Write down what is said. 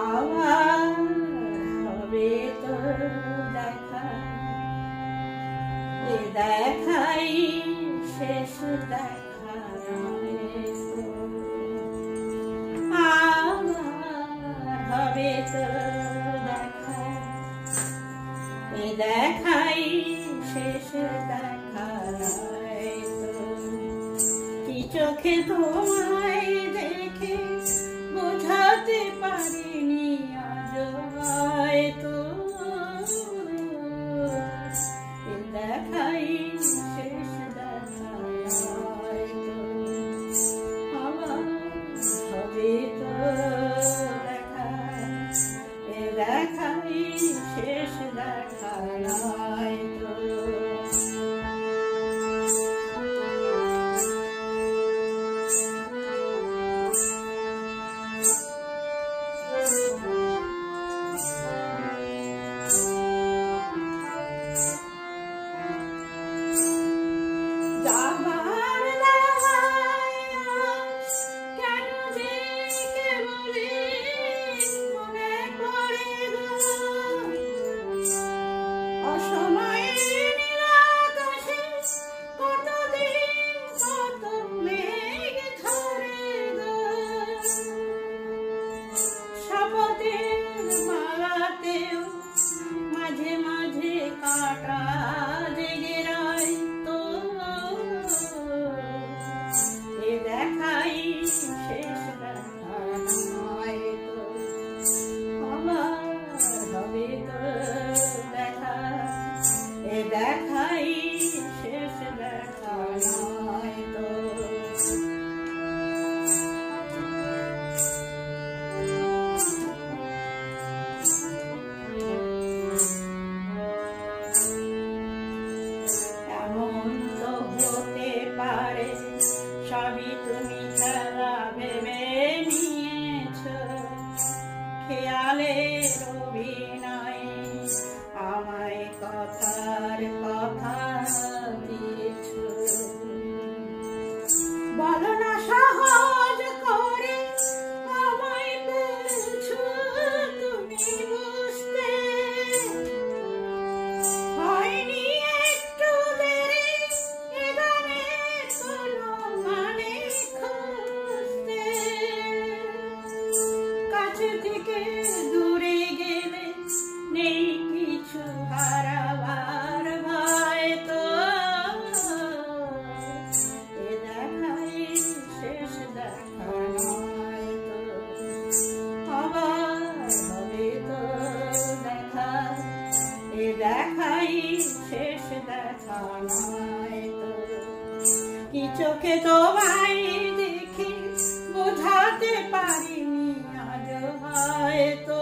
আবার হবে তো দেখা, এ দেখাই শেষ দেখা নয় তো। আবার হবে তো দেখা, এ দেখাই শেষ দেখা নয় তো। কি চোখে তোমায় দেখে বোঝাতে পারিনি আজ হয়তো, এ দেখাই শেষ দেখা হয়তো। আবার হবে তো দেখা, এ দেখাই শেষ দেখা হয়তো। মাঝে মাঝে কাটা জেগে রয় তো, এ দেখাই শেষ দেখা নয় তো। আবার হবে তো দেখা, এ দেখাই শেষ দেখা নয় তো। সবই তুমি খেলা ভেবে নিয়েছ, খেয়ালের অভিনয় আমায় কথার কথা দিয়েছ। বলো না সহজ করে আমায় বলছ তুমি বুঝতে, হয়নি একটু দেরি এ গানের কোনো মানে খুঁজতে। কাছে থেকে দূরে গেলে নেই কিছু হারাবার ভয় তো, এ দেখাই শেষ দেখা নয় তো। আবার হবে তো দেখা, এ দেখাই শেষ দেখা নয় তো। কি চোখে তোমায় দেখে বোঝাতে পারিনি আজ হয়তো,